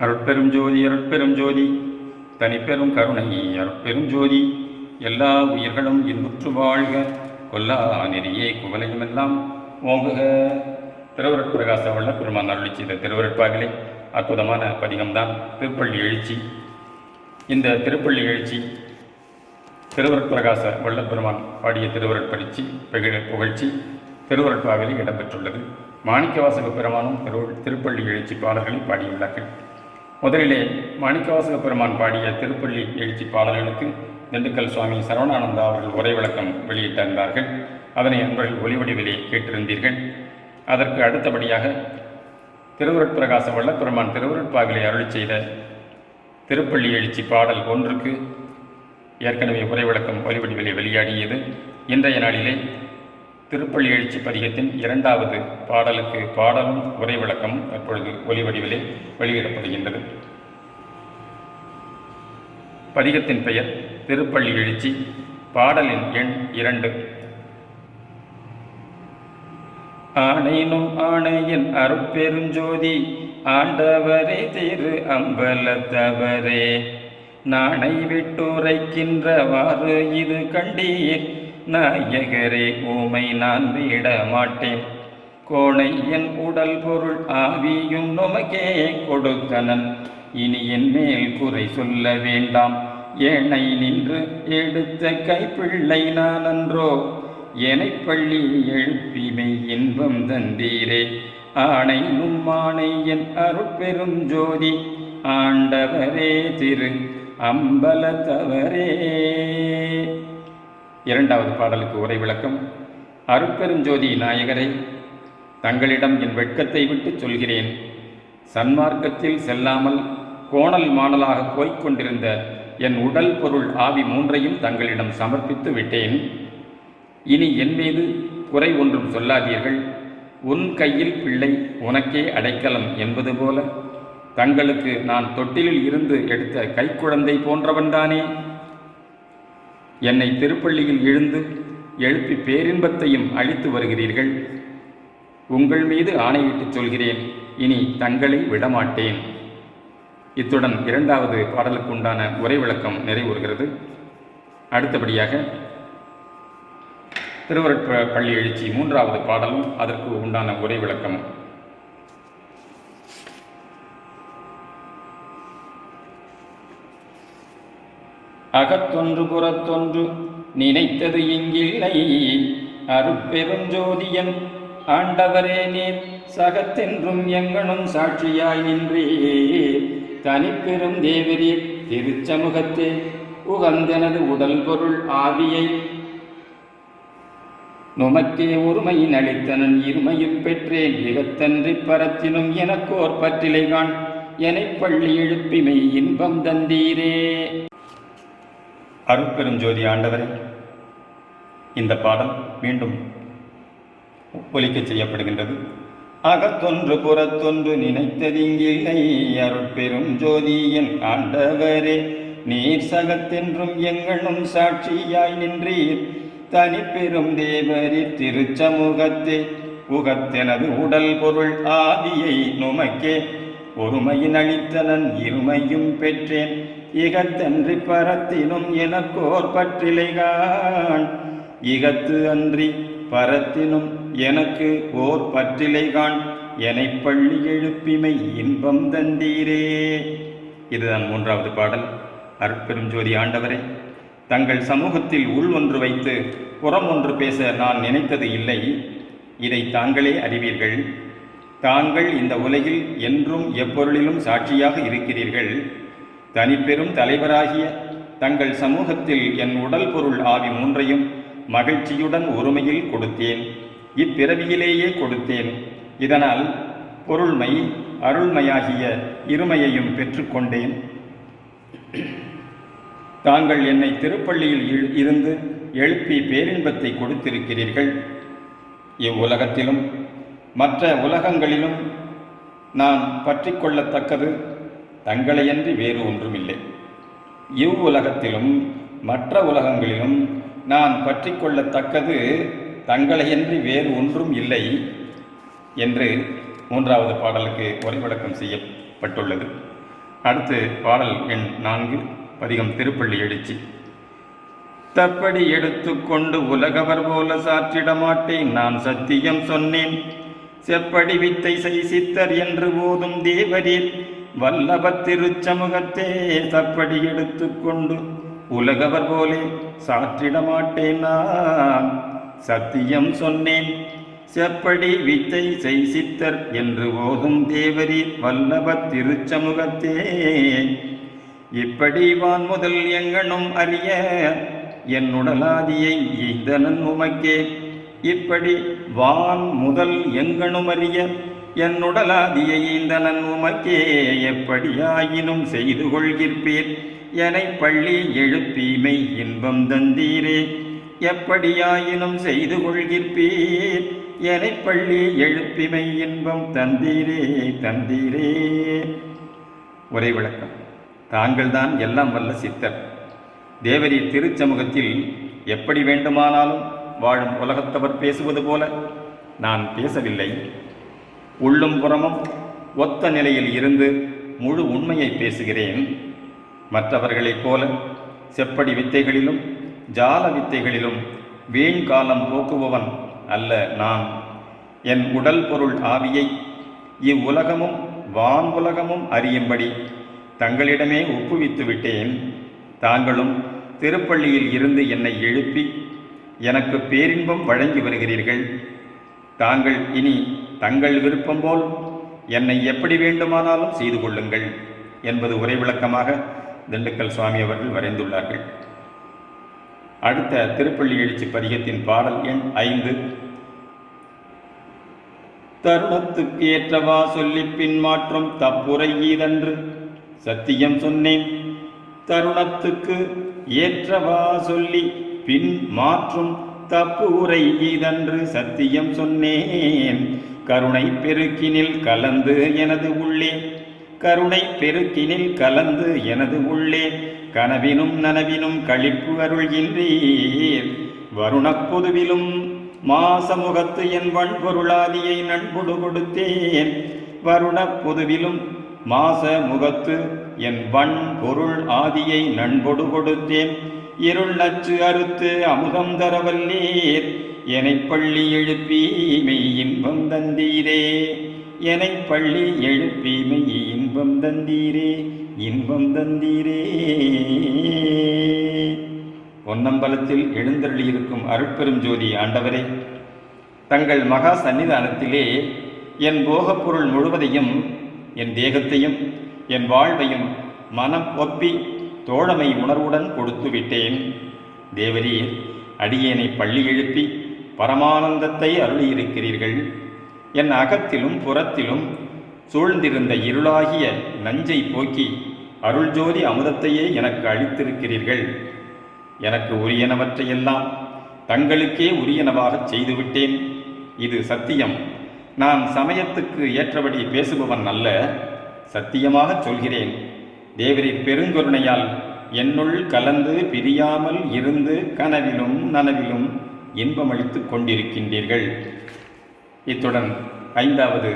அருட்பெரும் ஜோதி அருட்பெரும் ஜோதி தனிப்பெரும் கருணை அருட்பெரும் ஜோதி எல்லா உயிர்களும் இன்புற்று வாழ்க கொல்லா நெறியே குவலையுமெல்லாம் ஓங்குக. திருவருட்பிரகாச வள்ளல் பெருமான் அருளி செய்த திருவருட்பாவிலே அற்புதமான பதிகம்தான் திருப்பள்ளி எழுச்சி. இந்த திருப்பள்ளி எழுச்சி திருவருட்பிரகாச வள்ளல் பெருமான் பாடிய திருவருட்பரிச்சி புகழ்ச்சி திருவருட்பாவிலே இடம்பெற்றுள்ளது. மாணிக்கவாசக பெருமானும் திருப்பள்ளி எழுச்சி பாடல்களை பாடியுள்ளார்கள். முதலிலே மாணிக்கவாசக பெருமான் பாடிய திருப்பள்ளி எழுச்சி பாடல்களுக்கு திண்டுக்கல் சுவாமி சரவணானந்தா அவர்கள் உரை விளக்கம் வெளியிட்டிருந்தார்கள். அதனை அன்பர்கள் ஒலிவடிவிலே கேட்டிருந்தீர்கள். அதற்கு அடுத்தபடியாக திருவருட்பிரகாச வள்ளல் பெருமான் திருவருட்பாவிலே அருளி செய்த திருப்பள்ளி எழுச்சி பாடல் ஒன்றுக்கு ஏற்கனவே உரை விளக்கம் ஒலிவடிவிலே வெளியாடியது. இன்றைய நாளிலே திருப்பள்ளி எழுச்சி பதிகத்தின் இரண்டாவது பாடலுக்கு பாடலும் உரை விளக்கம் தற்பொழுது ஒலிவடிவிலே வெளியிடப்படுகின்றது. பதிகத்தின் பெயர் திருப்பள்ளி எழுச்சி, பாடலின் எண் 2. ஆணையினும் ஆணையின் அருட்பெருஞ்சோதி ஆண்டவரே திரு அம்பலத்தவரே, நாணை விட்டுரைக்கின்றவாறு இது கண்டீர் நாயகரே, ஊமை நான் விட மாட்டேன். கோணை என் உடல் பொருள் ஆவியும் நுமக்கே கொடுத்தனன், இனி என் மேல் குறை சொல்ல வேண்டாம். ஏனை நின்று எடுத்த கைப்பிள்ளை நான் அன்றோ, ஏனை பள்ளி எழுப்பிமை இன்பம் தந்தீரே. ஆணை நும்மானை என் அருட்பெரும் ஜோதி ஆண்டவரே திரு அம்பலத்தவரே. இரண்டாவது பாடலுக்கு உரை விளக்கம். அருட்பெருஞ்சோதி நாயகரை, தங்களிடம் என் வெட்கத்தை விட்டு சொல்கிறேன். சன்மார்க்கத்தில் செல்லாமல் கோணல் மாணலாக போய்கொண்டிருந்த என் உடல் பொருள் ஆவி மூன்றையும் தங்களிடம் சமர்ப்பித்து விட்டேன். இனி என் மீது குறை ஒன்றும் சொல்லாதீர்கள். உன் கையில் பிள்ளை உனக்கே அடைக்கலம் என்பது போல தங்களுக்கு நான் தொட்டிலில் இருந்து எடுத்த கைக்குழந்தை போன்றவன்தானே. என்னை திருப்பள்ளியில் எழுப்பி பேரின்பத்தையும் அளித்து வருகிறீர்கள். உங்கள் மீது ஆணையிட்டு சொல்கிறேன், இனி தங்களை விடமாட்டேன். இத்துடன் இரண்டாவது பாடலுக்கு உண்டான உரை விளக்கம் நிறைவுறுகிறது. அடுத்தபடியாக திருவருட்பள்ளி எழுச்சி மூன்றாவது பாடலும் அதற்கு உண்டான உரை விளக்கமும். அகத்தொன்று புறத்தொன்று நினைத்தது இங்கில்லை, அருட்பெருஞ்சோதியன் ஆண்டவரே நீர் சகத்தென்றும் எங்கனும் சாட்சியாய் நின்றீர். தனிப்பெரும் தேவரீர் திருச்சமூகத்தே உகந்தனது உடல் பொருள் ஆவியை நுமக்கே ஒருமையின் அளித்தனன் இருமையும் பெற்றேன். இகத்தன்றி பரத்தினும் எனக்கோர் பற்றிலைகான், எனை பள்ளி எழுப்பிமை இன்பம் தந்தீரே. அருட்பெருஞ்சோதி ஆண்டவரே, இந்த பாடல் மீண்டும் ஒலிக்க செய்யப்படுகின்றது. அகத்தொன்று புறத்தொன்று நினைத்ததிங்கில்லை, அருட்பெரும் ஜோதியன் ஆண்டவரே நீர் சகத்தென்றும் எங்கனும் சாட்சியாய் நின்றீர். தனிப்பெரும் தேவரீர் திருச்சமூகத்தே உகத்தெனது உடல் பொருள் ஆவியை நுமக்கே ஒருமையின் அளித்தனன் இருமையும் பெற்றேன். இகத்தன்றி பரத்தினும் எனக்கோர் பற்றிலைகான், இகத்து அன்றி பரத்தினும் எனக்கு ஓர் பற்றிலைகான், எனை பள்ளி எழுப்பிமை இன்பம் தந்தீரே. இதுதான் மூன்றாவது பாடல். அருட்பெருஞ்சோதி ஆண்டவரே, தங்கள் சமூகத்தில் உள் ஒன்று வைத்து புறம் ஒன்று பேச நான் நினைத்தது இல்லை. இதை தாங்களே அறிவீர்கள். தாங்கள் இந்த உலகில் என்றும் எப்பொருளிலும் சாட்சியாக இருக்கிறீர்கள். தனிப்பெரும் தலைவராகிய தங்கள் சமூகத்தில் என் உடல் பொருள் ஆவி மூன்றையும் மகிழ்ச்சியுடன் ஒருமையில் கொடுத்தேன். இப்பிறவியிலேயே கொடுத்தேன். இதனால் பொருள்மை அருள்மையாகிய இருமையையும் பெற்றுக்கொண்டேன். தாங்கள் என்னை திருப்பள்ளியில் இருந்து எழுப்பி பேரின்பத்தை கொடுத்திருக்கிறீர்கள். இவ்வுலகத்திலும் மற்ற உலகங்களிலும் நான் பற்றி கொள்ளத்தக்கது தங்களையன்றி வேறு ஒன்றுமில்லை. இவ்வுலகத்திலும் மற்ற உலகங்களிலும் நான் பற்றி கொள்ளத்தக்கது தங்களையன்றி வேறு ஒன்றும் இல்லை என்று மூன்றாவது பாடலுக்கு உரை விளக்கம் செய்யப்பட்டுள்ளது. அடுத்து பாடல் எண் 4 பதிகம் திருப்பள்ளி எழுச்சி. தப்படி எடுத்துக்கொண்டு உலகவர் போல சாற்றிட மாட்டேன், நான் சத்தியம் சொன்னேன். செப்படி வித்தை சித்தர் என்று போதும் தேவரீர் வல்லபத் திருச்சமூகத்தே, தப்படி எடுத்துக்கொண்டு உலகவர் போலே சாற்றிட மாட்டேன், நான் சத்தியம் சொன்னேன். செப்படி வித்தை சித்தர் என்று போதும் தேவரீர் வல்லபத் திருச்சமூகத்தே, இப்படி வான் முதல் எங்கனும் அறிய என்னுடலாதியை ஈந்தனன் உமக்கே. இப்படி வான் முதல் எங்கனும் அறிய என்னுடலாதியை ஈந்தனன் உமக்கே. எப்படியாயினும் செய்து கொள்கிற்பீர் எனை பள்ளி எழுப்பீமை இன்பம் தந்தீரே. எப்படியாயினும் செய்து கொள்கிற்பீர் எனை பள்ளி எழுப்பிமை இன்பம் தந்தீரே தந்தீரே. உரை விளக்கம். தாங்கள்தான் எல்லாம் வல்ல சித்தர். தேவரீர் திருச்சமூகத்தில் எப்படி வேண்டுமானாலும் வாழும் உலகத்தவர் பேசுவது போல நான் பேசவில்லை. உள்ளும் புறமும் ஒத்த நிலையில் இருந்து முழு உண்மையை பேசுகிறேன். மற்றவர்களைப் போல செப்படி வித்தைகளிலும் ஜால வித்தைகளிலும் வீண் காலம் போக்குபவன் அல்ல நான். என் உடல் பொருள் ஆவியை இவ்வுலகமும் வான் உலகமும் அறியும்படி தங்களிடமே ஒப்புவித்து விட்டேன். தாங்களும் திருப்பள்ளியில் இருந்து என்னை எழுப்பி எனக்கு பேரின்பம் வழங்கி வருகிறீர்கள். தாங்கள் இனி தங்கள் விருப்பம் போல் என்னை எப்படி வேண்டுமானாலும் செய்து கொள்ளுங்கள் என்பது உரை விளக்கமாக திண்டுக்கல் சுவாமி அவர்கள் வரைந்துள்ளார்கள். அடுத்த திருப்பள்ளி எழுச்சி பதிகத்தின் பாடல் எண் 5. தருணத்துக்கு ஏற்றவா சொல்லி பின் மாற்றும் தப்புரை ஈதன்று சத்தியம் சொன்னேன். தருணத்துக்கு ஏற்றவா சொல்லி பின் மாற்றும் தப்பு உரை ஈதன்று சத்தியம் சொன்னேன். கருணை பெருக்கினில் கலந்து எனது உள்ளே, கருணை பெருக்கினில் கலந்து எனது உள்ளே, கனவினும் நனவினும் களிப்பு அருள்கின்றீர். வருணப் பொதுவிலும் மாசமுகத்து என் வன்பொருளாதியை நண்பொடு கொடுத்தேன். வருணப் பொதுவிலும் மாச முகத்து என் வன் பொருள் ஆதியை நண்பொடு கொடுத்தேன். இருள் நச்சு அறுத்து அமுதம் தரவல்லீர் எனை பள்ளி எழுப்பீமை இன்பம் தந்தீரே. எனை பள்ளி எழுப்பீமை இன்பம் தந்தீரே இன்பம் தந்தீரே. பொன்னம்பலத்தில் எழுந்தருளியிருக்கும் அருட்பெரும் ஜோதி ஆண்டவரே, தங்கள் மகா சன்னிதானத்திலே என் போகப்பொருள் முழுவதையும், என் தேகத்தையும் என் வாழ்வையும் மனம் ஒப்பி தோழமை உணர்வுடன் கொடுத்து விட்டேன். தேவரீர் அடியேனை பள்ளி எழுப்பி பரமானந்தத்தை அருளியிருக்கிறீர்கள். என் அகத்திலும் புறத்திலும் சூழ்ந்திருந்த இருளாகிய நஞ்சை போக்கி அருள்ஜோதி அமுதத்தையே எனக்கு அளித்திருக்கிறீர்கள். எனக்கு உரியனவற்றையெல்லாம் தங்களுக்கே உரியனவாகச் செய்துவிட்டேன். இது சத்தியம். நான் சமயத்துக்கு ஏற்றபடி பேசுபவன் அல்ல, சத்தியமாகச் சொல்கிறேன். தேவரீர் பெருங்கருணையால் என்னுள் கலந்து பிரியாமல் இருந்து கனவிலும் நனவிலும் இன்பமளித்து கொண்டிருக்கின்றீர்கள். இத்துடன் 5வது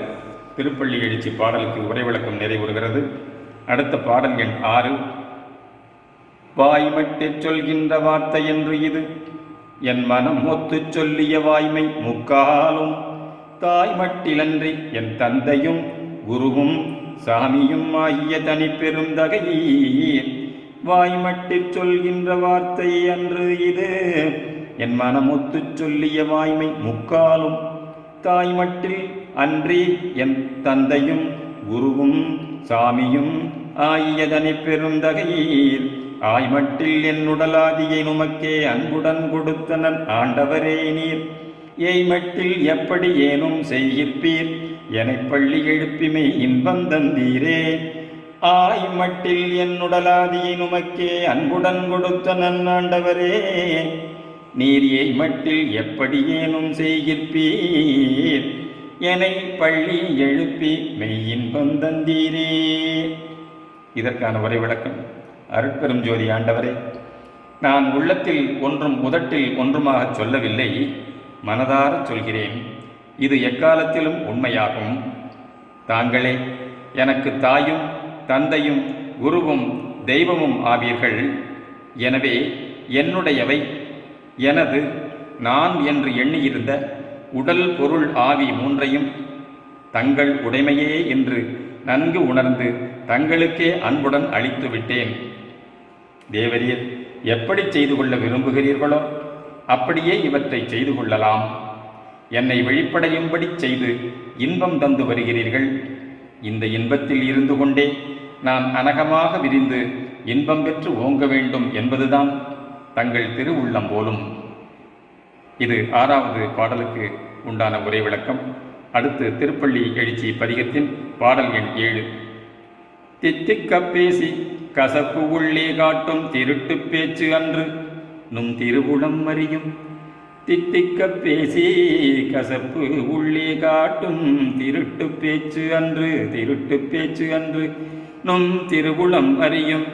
திருப்பள்ளி எழுச்சி பாடலுக்கு உரை விளக்கம் நிறைவுறுகிறது. அடுத்த பாடல் எண் 6. வாய்மட்டிற் சொல்கின்ற வார்த்தை என்று இது, என் மனம் ஒத்து சொல்லிய வாய்மை முக்காலும். தாய்மட்டிலன்றி என் தந்தையும் குருவும் சாமியும் ஆகிய தனி பெருந்தகையீர். வாய்மட்டிற் சொல்கின்ற வார்த்தை அன்று இது, என் மனமொத்து சொல்லிய வாய்மை முக்காலும். தாய்மட்டில் அன்றி என் தந்தையும் குருவும் சாமியும் ஆகிய தனி பெருந்தகையீர். ஆய்மட்டில் என் உடலாதியை உமக்கே அன்புடன் கொடுத்தனன் ஆண்டவரே நீர். ஏய்மட்டில் எப்படி ஏனும் செய்கிற்பீர் எனை பள்ளி எழுப்பிமை இன்பம் தந்தீரே. ஆய்மட்டில் என் உடலாதியை உமக்கே அன்புடன் கொடுத்தனன் ஆண்டவரே நீர். ஏய்மட்டில் எப்படி ஏனும் செய்கிற்பீர் எனை பள்ளி எழுப்பி மெய் இன்பம் தந்தீரே. இதற்கான உரை விளக்கம். அருட்பெரும் ஜோதி ஆண்டவரே, நான் உள்ளத்தில் ஒன்றும் உதட்டில் ஒன்றுமாக சொல்லவில்லை, மனதார சொல்கிறேன். இது எக்காலத்திலும் உண்மையாகும். தாங்களே எனக்கு தாயும் தந்தையும் குருவும் தெய்வமும் ஆவீர்கள். எனவே என்னுடையவை, எனது, நான் என்று எண்ணியிருந்த உடல் பொருள் ஆவி மூன்றையும் தங்கள் உடைமையே என்று நன்கு உணர்ந்து தங்களுக்கே அன்புடன் அளித்து விட்டேன். தேவரீர் எப்படி செய்து கொள்ள விரும்புகிறீர்களோ அப்படியே இவற்றை செய்து கொள்ளலாம். என்னை வெளிப்படையும்படி செய்து இன்பம் தந்து வருகிறீர்கள். இந்த இன்பத்தில் இருந்து கொண்டே நான் அனகமாக விரிந்து இன்பம் பெற்று ஓங்க வேண்டும் என்பதுதான் தங்கள் திருவுள்ளம் போலும். இது 6வது பாடலுக்கு உண்டான உரை விளக்கம். அடுத்து திருப்பள்ளி எழுச்சி பதிகத்தின் பாடல் எண் 7. தித்திக்க பேசி கசப்பு உள்ளே காட்டும் திருட்டு பேச்சு அன்று நும் திருவுளம் அறியும். தித்திக்க பேசி கசப்பு உள்ளே காட்டும் திருட்டு பேச்சு அன்று நும் திருவுளம் அறியும்.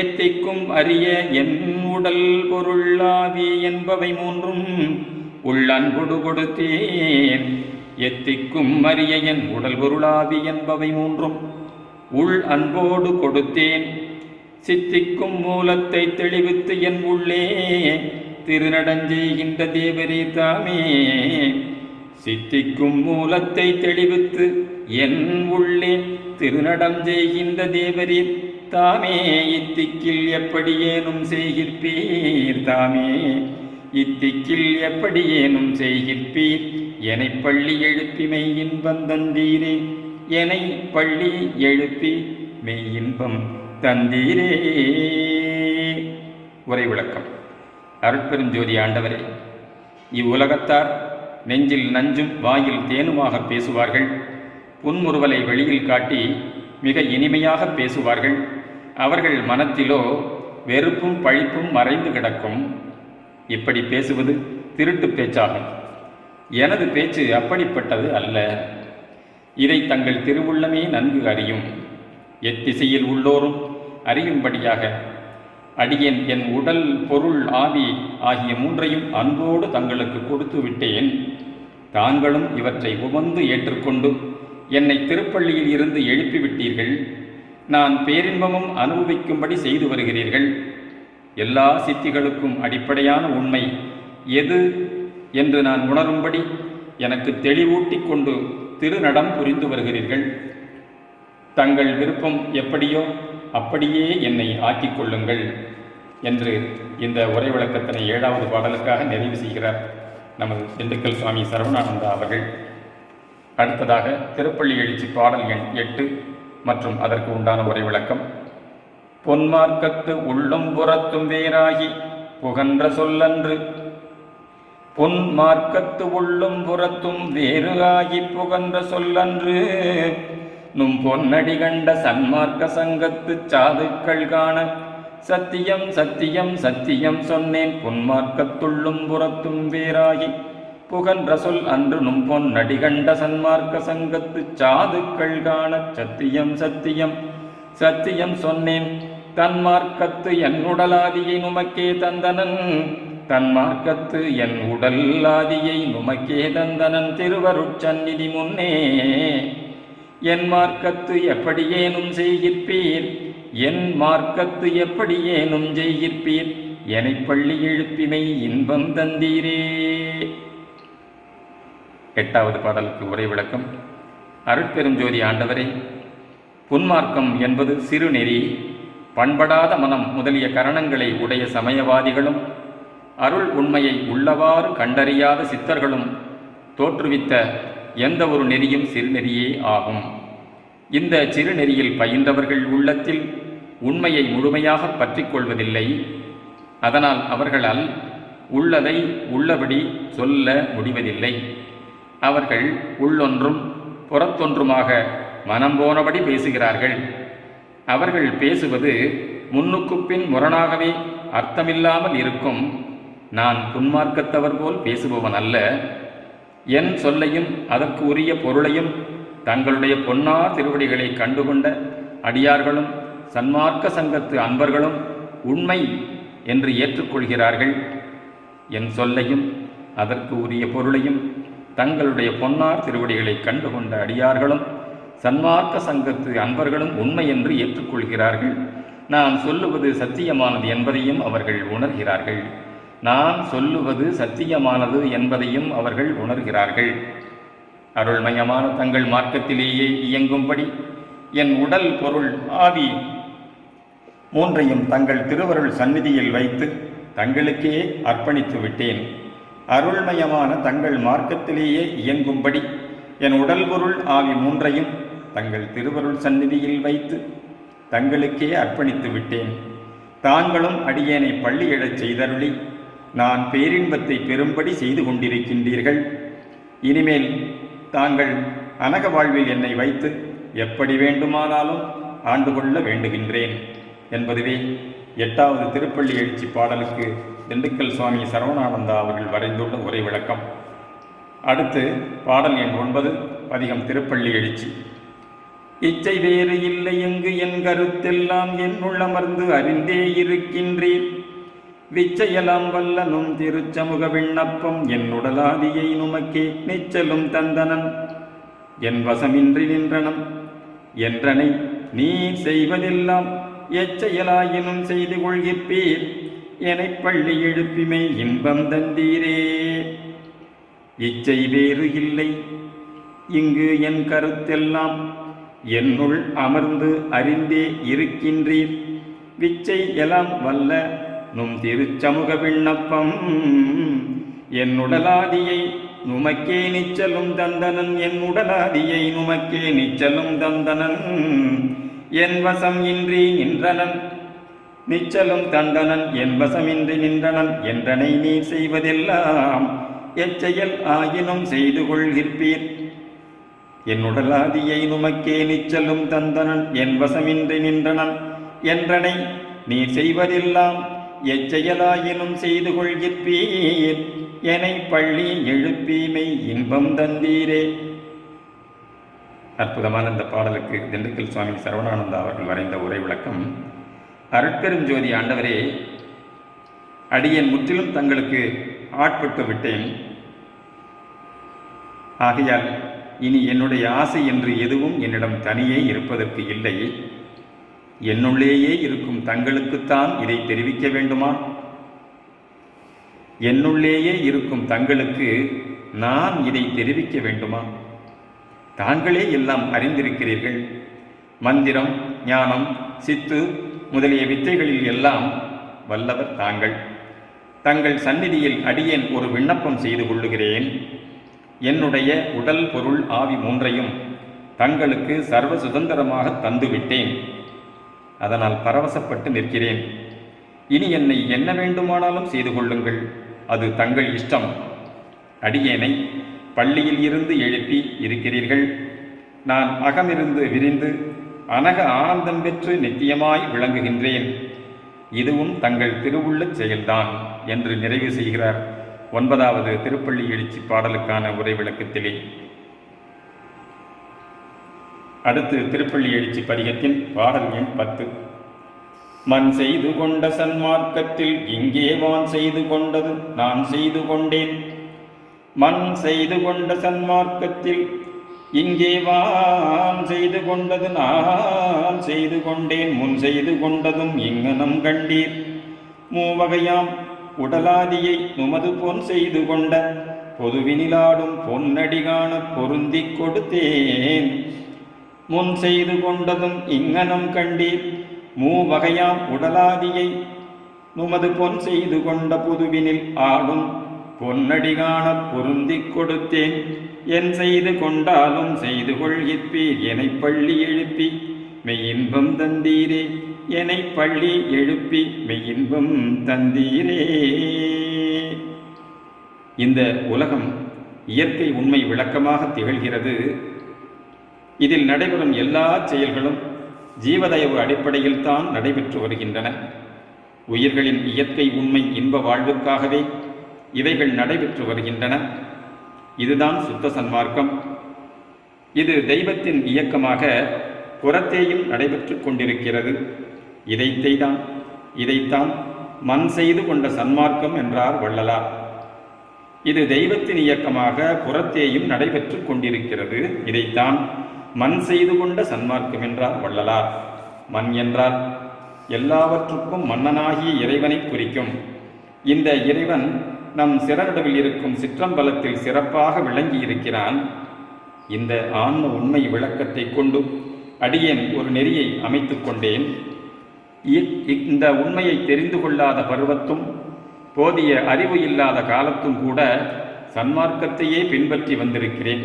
எத்திக்கும் அறிய என் உடல் பொருள் ஆவி என்பவை மூன்றும் உள்ளன்பொடு கொடுத்தேன். எத்திக்கும் அறிய என் உடல் பொருளாவி என்பவை மூன்றும் உள் அன்போடு கொடுத்தேன். சித்திக்கும் மூலத்தை தெளிவித்து என் உள்ளே திருநடஞ்செய்கின்ற தேவரீர் தாமே. சித்திக்கும் மூலத்தை தெளிவித்து என் உள்ளே திருநடம் செய்கின்ற தேவரீர் தாமே. இத்திக்கில் எப்படியேனும் செய்கிற்பீர் தாமே. இத்திக்கில் எப்படியேனும் செய்கிற்பீர். என்னை பள்ளி எழுப்பி மெய் இன்பம் தந்தீரே. என்னை பள்ளி எழுப்பி மெய் இன்பம் தந்தீரே. உரை விளக்கம். அருட்பெருஞ்சோதி ஆண்டவரே, இவ்வுலகத்தார் நெஞ்சில் நஞ்சும் வாயில் தேனுமாக பேசுவார்கள். புன்முறுவலை வெளியில் காட்டி மிக இனிமையாக பேசுவார்கள். அவர்கள் மனத்திலோ வெறுப்பும் பழிப்பும் மறைந்து கிடக்கும். இப்படி பேசுவது திருட்டு பேச்சாகும். எனது பேச்சு அப்படிப்பட்டது அல்ல. இதை தங்கள் திருவுள்ளமே நன்கு அறியும். எத்திசையில் உள்ளோரும் அறியும்படியாக அடியேன் என் உடல் பொருள் ஆவி ஆகிய மூன்றையும் அன்போடு தங்களுக்கு கொடுத்து விட்டேன். தாங்களும் இவற்றை உவந்து ஏற்றுக்கொண்டு என்னை திருப்பள்ளியில் இருந்து எழுப்பிவிட்டீர்கள். நான் பேரின்பமும் அனுபவிக்கும்படி செய்து வருகிறீர்கள். எல்லா சித்திகளுக்கும் அடிப்படையான உண்மை எது என்று நான் உணரும்படி எனக்கு தெளிவூட்டி கொண்டு திருநடம் புரிந்து வருகிறீர்கள். தங்கள் விருப்பம் எப்படியோ அப்படியே என்னை ஆக்கிக் கொள்ளுங்கள் என்று இந்த உரை விளக்கத்தினை 7வது பாடலுக்காக நிறைவு செய்கிறார் நமது திண்டுக்கல் சுவாமி சரவணானந்தா அவர்கள். அடுத்ததாக திருப்பள்ளி எழுச்சி பாடல் எண் 8 மற்றும் அதற்கு உண்டான உரை விளக்கம். பொன்மார்க்கத்து உள்ளும் புறத்தும் வேறாகி புகன்ற சொல்லன்று. பொன்மார்க்கத்து உள்ளும் புறத்தும் வேறு ஆகி புகன்ற சொல்லன்று. நும் பொன்னடி கண்ட சன்மார்க்க சங்கத்து சாதுக்கள் காண சத்தியம் சத்தியம் சத்தியம் சொன்னேன். பொன்மார்க்கத்துள்ளும் புறத்தும் வேறாகி புகன்ற சொல் அன்று நும் பொன்னடி கண்ட சன்மார்க்க சங்கத்து சாதுக்கள் காண சத்தியம் சத்தியம் சத்தியம் சொன்னேன். தன்மார்க்கத்து என் உடலாதியை நுமக்கே தந்தனன். தன்மார்க்கத்து என் உடல் ஆதியை நுமக்கே தந்தனன். திருவருட்சந்நிதி முன்னே என் மார்க்கத்து எப்படியேனும் செய்கிற்பீர். என் மார்க்கத்து எப்படியேனும் செய்கிற்பீர். என்னை பள்ளி எழுப்பிமை இன்பம் தந்தீரே. 8வது பாடலுக்கு உரை விளக்கம். அருட்பெருஞ்சோதி ஆண்டவரே, புன்மார்க்கம் என்பது சிறு நெறி. பண்படாத மனம் முதலிய கரணங்களை உடைய சமயவாதிகளும் அருள் உண்மையை உள்ளவாறு கண்டறியாத சித்தர்களும் தோற்றுவித்த எந்த ஒரு நெறியும் சிறுநெறியே ஆகும். இந்த சிறுநெறியில் பயின்றவர்கள் உள்ளத்தில் உண்மையை முழுமையாக பற்றி கொள்வதில்லை. அதனால் அவர்களால் உள்ளதை உள்ளபடி சொல்ல முடிவதில்லை. அவர்கள் உள்ளொன்றும் புறத்தொன்றுமாக மனம் போனபடி பேசுகிறார்கள். அவர்கள் பேசுவது முன்னுக்கு பின் முரணாகவே அர்த்தமில்லாமல் இருக்கும். நான் புன்மார்க்கத்தவர் போல் பேசுபவன் அல்ல. என் சொல்லையும் அதற்கு உரிய பொருளையும் தங்களுடைய பொன்னார் திருவடிகளை கண்டுகொண்ட அடியார்களும் சன்மார்க்க சங்கத்து அன்பர்களும் உண்மை என்று ஏற்றுக்கொள்கிறார்கள். என் சொல்லையும் அதற்கு உரிய பொருளையும் தங்களுடைய பொன்னார் திருவடிகளை கண்டுகொண்ட அடியார்களும் சன்மார்க்க சங்கத்து அன்பர்களும் உண்மை என்று ஏற்றுக்கொள்கிறார்கள். நான் சொல்லுவது சத்தியமானது என்பதையும் அவர்கள் உணர்கிறார்கள். நான் சொல்லுவது சத்தியமானது என்பதையும் அவர்கள் உணர்கிறார்கள். அருள்மயமான தங்கள் மார்க்கத்திலேயே இயங்கும்படி என் உடல், பொருள், ஆவி மூன்றையும் தங்கள் திருவருள் சந்நிதியில் வைத்து தங்களுக்கே அர்ப்பணித்து விட்டேன். அருள்மயமான தங்கள் மார்க்கத்திலேயே இயங்கும்படி என் உடல், பொருள், ஆவி மூன்றையும் தங்கள் திருவருள் சந்நிதியில் வைத்து தங்களுக்கே அர்ப்பணித்து விட்டேன். தாங்களும் அடியேனை பள்ளி எழச் செய்தருளி நான் பேரின்பத்தை பெறும்படி செய்து கொண்டிருக்கின்றீர்கள். இனிமேல் தாங்கள் அனக வாழ்வில் என்னை வைத்து எப்படி வேண்டுமானாலும் ஆண்டு கொள்ள வேண்டுகின்றேன் என்பதுவே 8வது திருப்பள்ளி எழுச்சி பாடலுக்கு திண்டுக்கல் சுவாமி சரவணானந்தா அவர்கள் வரைந்துள்ள உரை விளக்கம். அடுத்து பாடல் எண் 9, பதிகம் திருப்பள்ளி எழுச்சி. இச்சை வேறு இல்லை எங்கு என் கருத்தெல்லாம் என்னுள்ளமர்ந்து அறிந்தே இருக்கின்றீர். விச்சையலாம் வல்லனும் திருச்சமுக விண்ணப்பம் என்னுடலாதியை நுமக்கே நிச்சலும் தந்தனன் என் வசமின்றி நின்றனம் என்றனை நீ செய்வதெல்லாம் எச்செயலாயினும் செய்து கொள்கிற்பீர். எனை பள்ளி எழுப்பிமை இன்பம் தந்தீரே. இச்சை வேறு இல்லை இங்கு என் கருத்தெல்லாம் என்னுள் அமர்ந்து அறிந்தே இருக்கின்றீர். விச்சை எலாம் வல்ல நும் திருச்சமுக விண்ணப்பம் என்னுடலாதியை நுமக்கே நிச்சலும் தந்தனன் என்னுடலாதியை நுமக்கே நிச்சலும் தந்தனன் என் வசம் இன்றி நின்றனன் நிச்சலும் தந்தனன் என் வசமின்றி நின்றனன் என்றனை நீ செய்வதெல்லாம் எச்செயல் ஆயினும் செய்து கொள்கிற்பீர். என்னுடலாதியை நுமக்கே நிச்சலும் தந்தனன் என் வசமின்றி நின்றனன் என்றனை நீ செய்வதெல்லாம் எச்செயலாயினும் செய்து கொள்கிற்பீர். எனை பள்ளி எழுப்பீமை இன்பம் தந்தீரே. அற்புதமான இந்த பாடலுக்கு திண்டுக்கல் சுவாமி சரவணானந்தா அவர்கள் வரைந்த உரை விளக்கம். அருட்பெருஞ்சோதி ஆண்டவரே, அடியேன் முற்றிலும் தங்களுக்கு ஆட்பட்டு விட்டேன். ஆகையால் இனி என்னுடைய ஆசை என்று எதுவும் என்னிடம் தனியே இருப்பதற்கு இல்லை. என்னுள்ளேயே இருக்கும் தங்களுக்குத்தான் இதை தெரிவிக்க வேண்டுமா? என்னுள்ளேயே இருக்கும் தங்களுக்கு நான் இதை தெரிவிக்க வேண்டுமா? தாங்களே எல்லாம் அறிந்திருக்கிறீர்கள். மந்திரம், ஞானம், சித்து முதலிய வித்தைகளில் எல்லாம் வல்லவர் தாங்கள். தங்கள் சந்நிதியில் அடியேன் ஒரு விண்ணப்பம் செய்து கொள்ளுகிறேன். என்னுடைய உடல், பொருள், ஆவி மூன்றையும் தங்களுக்கு சர்வ சுதந்திரமாக தந்துவிட்டேன். அதனால் பரவசப்பட்டு நிற்கிறேன். இனி என்னை என்ன வேண்டுமானாலும் செய்து கொள்ளுங்கள், அது தங்கள் இஷ்டம். அடியேனை பள்ளியில் இருந்து எழுப்பி இருக்கிறீர்கள். நான் அகமிருந்து விரிந்து அனக ஆனந்தம் பெற்று நித்தியமாய் விளங்குகின்றேன். இதுவும் தங்கள் திருவுள்ளச் செயல்தான் என்று நிறைவு செய்கிறார் 9வது திருப்பள்ளி எழுச்சி பாடலுக்கான உரை விளக்கத்திலே. அடுத்து திருப்பள்ளி எழுச்சி பதிகத்தின் பாடல் எண் 10. மண் செய்து கொண்ட சன்மார்க்கத்தில் இங்கே வான் செய்து கொண்டது நான் செய்து கொண்டேன். மண் செய்து கொண்ட சன்மார்க்கத்தில் இங்கே வான் செய்து கொண்டது நான் செய்து கொண்டேன். முன் செய்து கொண்டதும் இங்கனம் கண்டீர். மூவகையாம் உடலாதியை நுமது பொன் செய்து கொண்ட பொதுவினிலாடும் பொன்னடிகான பொருந்திக் கொடுத்தேன். முன் செய்து கொண்டதும் இங்கனம் கண்டீர். மூவகையாம் உடலாதியை நுமது பொன் செய்து கொண்ட பொதுவினில் ஆடும் பொன்னடிகான பொருந்திக் கொடுத்தேன். என் செய்து கொண்டாலும் செய்து கொள்கிற்பீர். எனை பள்ளி எழுப்பி மெய்யின்பம் தந்தீரே. எனை பள்ளி எழுப்பி மெய்யின்பம் தந்தீரே. இந்த உலகம் இயற்கை உண்மை விளக்கமாக திகழ்கிறது. இதில் நடைபெறும் எல்லா செயல்களும் ஜீவதயவு அடிப்படையில் தான் நடைபெற்று வருகின்றன. உயிர்களின் இயற்கை உண்மை இன்ப வாழ்வுக்காகவே இவைகள் நடைபெற்று வருகின்றன. இதுதான் சுத்த சன்மார்க்கம். இது தெய்வத்தின் இயக்கமாக புறத்தேயும் நடைபெற்று கொண்டிருக்கிறது. இதைத்தான் மண் செய்து கொண்ட சன்மார்க்கம் என்றார் வள்ளலார். இது தெய்வத்தின் இயக்கமாக புறத்தேயும் நடைபெற்று கொண்டிருக்கிறது. இதைத்தான் மண் செய்து கொண்ட சன்மார்க்கம் என்றார் வள்ளலார். மண் என்றால் எல்லாவற்றுக்கும் மன்னனாகிய இறைவனை குறிக்கும். இந்த இறைவன் நம் சிறநடுவில் இருக்கும் சிற்றம்பலத்தில் சிறப்பாக விளங்கி இருக்கிறான். இந்த ஆன்ம உண்மை விளக்கத்தை கொண்டு அடியேன் ஒரு நெறியை அமைத்து கொண்டேன். இந்த உண்மையை தெரிந்து கொள்ளாத பருவத்தும் போதிய அறிவு இல்லாத காலத்தும் கூட சன்மார்க்கத்தையே பின்பற்றி வந்திருக்கிறேன்.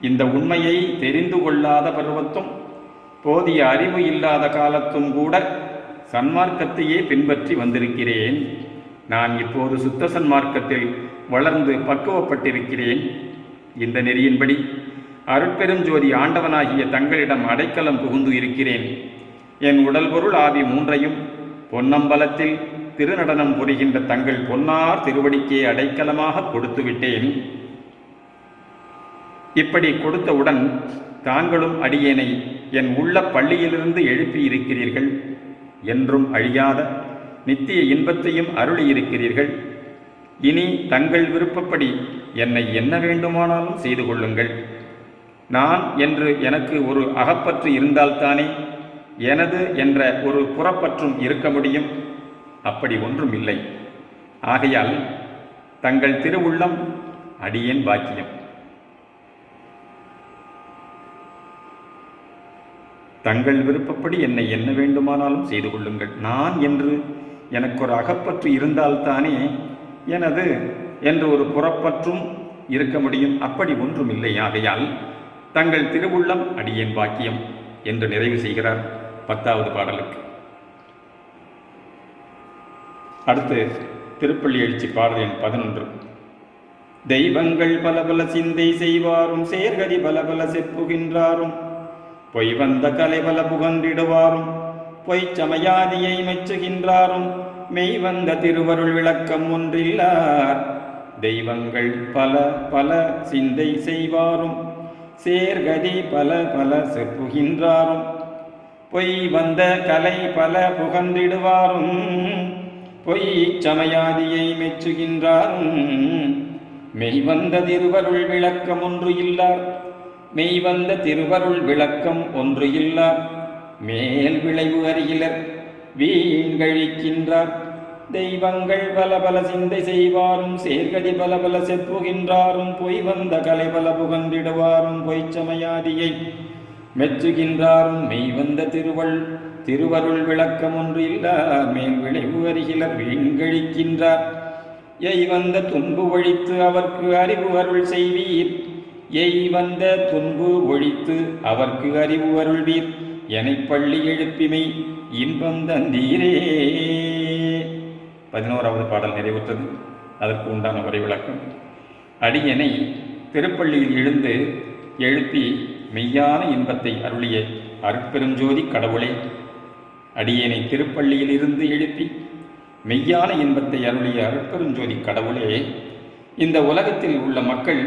இந்த உண்மையை தெரிந்து கொள்ளாத பருவத்தும் போதிய அறிவு இல்லாத காலத்தும் கூட சன்மார்க்கத்தையே பின்பற்றி வந்திருக்கிறேன். நான் இப்போது சுத்த சன்மார்க்கத்தில் வளர்ந்து பக்குவப்பட்டிருக்கிறேன். இந்த நெறியின்படி அருட்பெருஞ்சோதி ஆண்டவனாகிய தங்களிடம் அடைக்கலம் புகுந்து இருக்கிறேன். என் உடல் பொருள் ஆவி மூன்றையும் பொன்னம்பலத்தில் திருநடனம் புரிகின்ற தங்கள் பொன்னார் திருவடிக்கே அடைக்கலமாக கொடுத்து விட்டேன். இப்படி கொடுத்தவுடன் தாங்களும் அடியேனை என் உள்ள பள்ளியிலிருந்து எழுப்பி இருக்கிறீர்கள். என்றும் அழியாத நித்திய இன்பத்தையும் அருளியிருக்கிறீர்கள். இனி தங்கள் விருப்பப்படி என்னை என்ன வேண்டுமானாலும் செய்து கொள்ளுங்கள். நான் என்று எனக்கு ஒரு அகப்பற்று இருந்தால்தானே எனது என்ற ஒரு புறப்பற்றும் இருக்க முடியும். அப்படி ஒன்றும் இல்லை. ஆகையால் தங்கள் திருவுள்ளம் அடியேன் பாக்கியம். தங்கள் விருப்பப்படி என்னை என்ன வேண்டுமானாலும் செய்து கொள்ளுங்கள். நான் என்று எனக்கு ஒரு அகப்பற்று இருந்தால்தானே எனது என்று ஒரு புறப்பற்றும் இருக்க முடியும். அப்படி ஒன்றும் இல்லை. ஆகையால் தங்கள் திருவுள்ளம் அடியேன் பாக்கியம் என்று நிறைவு செய்கிறார் 10வது பாடலுக்கு. அடுத்து திருப்பள்ளி எழுச்சி பாடல் எண் 11. தெய்வங்கள் பல பல சிந்தை செய்வாரும் சேர்கதி பல பல செப்புகின்றாரும் பொய் வந்த கலை பல புகன்றிடுவாரும் பொய்ச் சமயாதியை மெச்சுகின்றாரும் மெய் வந்த திருவருள் விளக்கம் ஒன்றில்லார். தெய்வங்கள் பல பல சிந்தை செய்வாரும் சேர்கதி பல பல செப்புகின்றாரும் பொய் வந்த கலை பல புகன்றிடுவாரும் பொய்ச் சமயாதியை மெச்சுகின்றாரும் மெய் வந்த திருவருள் விளக்கம் ஒன்று இல்லார். மெய் வந்த திருவருள் விளக்கம் ஒன்று இல்லார். மேல் விளைவு அறிகிலர் வீண்கழிக்கின்றார். தெய்வங்கள் பல பல சிந்தை செய்வாரும் சேர்கதி பல பல செப்புகின்றாரும் பொய் வந்த கலை பல புகன்றிடுவாரும் பொய்ச் சமயாதியை மெச்சுகின்றாரும் மெய் வந்த திருவருள் விளக்கம் ஒன்று இல்லார். மேல் விளைவு அறிகிலர் வீண்கழிக்கின்றார். எய் வந்த துன்பு ஒழித்து அவர்க்கு அறிவு அருள் செய்வீர். எய் வந்த துன்பு ஒழித்து அவர்க்கு அறிவு அருள்வீர். எனை பள்ளி எழுப்பிமை இன்பம் தந்தீரே. 11வது பாடல் நிறைவுற்றது. அதற்கு உண்டான உரை விளக்கம். அடியனை திருப்பள்ளியில் எழுப்பி மெய்யான இன்பத்தை அருளிய அருட்பெருஞ்சோதி கடவுளே, அடியேனை திருப்பள்ளியில் இருந்து எழுப்பி மெய்யான இன்பத்தை அருளிய அருட்பெருஞ்சோதி கடவுளே, இந்த உலகத்தில் உள்ள மக்கள்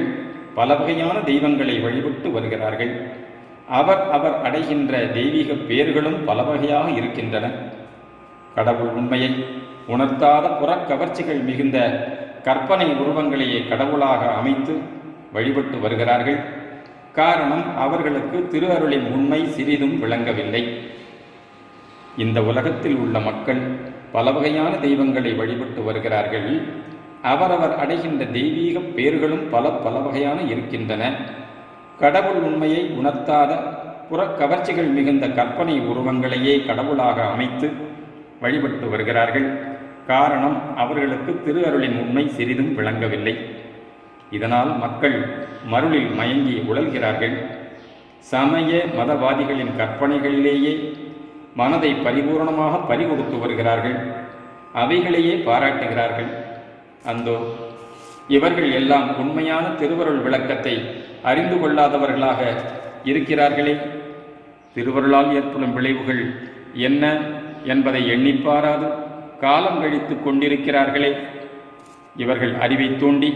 பல வகையான தெய்வங்களை வழிபட்டு வருகிறார்கள். அவர் அடைகின்ற தெய்வீக பேர்களும் பல வகையாக இருக்கின்றன. கடவுள் உண்மையை உணர்த்தாத புறக்கவர்ச்சிகள் மிகுந்த கற்பனை உருவங்களையே கடவுளாக அமைத்து வழிபட்டு வருகிறார்கள். காரணம், அவர்களுக்கு திரு அருளின் உண்மை சிறிதும் விளங்கவில்லை. இந்த உலகத்தில் உள்ள மக்கள் பல வகையான தெய்வங்களை வழிபட்டு வருகிறார்கள். அவரவர் அடைகின்ற தெய்வீக பேர்களும் பல வகையான இருக்கின்றன. கடவுள் உண்மையை உணர்த்தாத புறக்கவர்ச்சிகள் மிகுந்த கற்பனை உருவங்களையே கடவுளாக அமைத்து வழிபட்டு வருகிறார்கள். காரணம், அவர்களுக்கு திரு அருளின் உண்மை சிறிதும் விளங்கவில்லை. இதனால் மக்கள் மருளில் மயங்கி உழல்கிறார்கள். சமய மதவாதிகளின் கற்பனைகளிலேயே மனதை பரிபூர்ணமாக பறிகொடுத்து வருகிறார்கள். அவைகளையே பாராட்டுகிறார்கள். அந்தோ இவர்கள் எல்லாம் உண்மையான திருவருள் விளக்கத்தை அறிந்து கொள்ளாதவர்களாக இருக்கிறார்களே. திருவருளால் ஏற்படும் விளைவுகள் என்ன என்பதை எண்ணிப்பாராது காலம் கழித்து கொண்டிருக்கிறார்களே. இவர்கள் அறிவை தூண்டி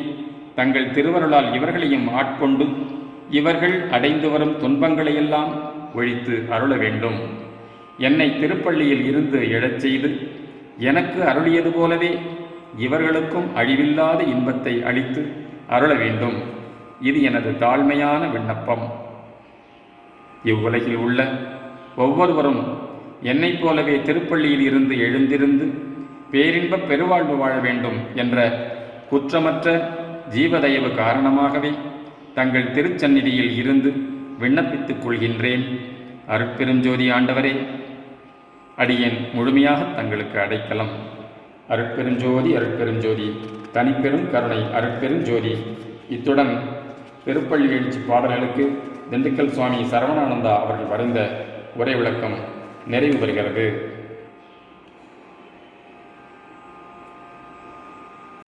தங்கள் திருவருளால் இவர்களையும் ஆட்கொண்டு இவர்கள் அடைந்து வரும் துன்பங்களையெல்லாம் ஒழித்து அருள வேண்டும். என்னை திருப்பள்ளியில் இருந்து எழச் செய்து எனக்கு அருளியது போலவே இவர்களுக்கும் அழிவில்லாத இன்பத்தை அளித்து அருள வேண்டும். இது எனது தாழ்மையான விண்ணப்பம். இவ்வுலகில் உள்ள ஒவ்வொருவரும் என்னைப் போலவே திருப்பள்ளியில் இருந்து எழுந்திருந்து பேரின்ப பெருவாழ்வு வாழ வேண்டும் என்ற குற்றமற்ற ஜீவதயவு காரணமாகவே தங்கள் திருச்சந்நிதியில் இருந்து விண்ணப்பித்துக் கொள்கின்றேன். அருட்பெருஞ்சோதி ஆண்டவரே, அடியேன் முழுமையாக தங்களுக்கு அடைக்கலம். அருட்பெருஞ்சோதி அருட்பெருஞ்சோதி தனிப்பெரும் கருணை அருட்பெருஞ்சோதி. இத்துடன் திருப்பள்ளி எழுச்சி பாடல்களுக்கு திண்டுக்கல் சுவாமி சரவணானந்தா அவர்கள் வரைந்த உரை விளக்கம் நிறைவு பெறுகிறது.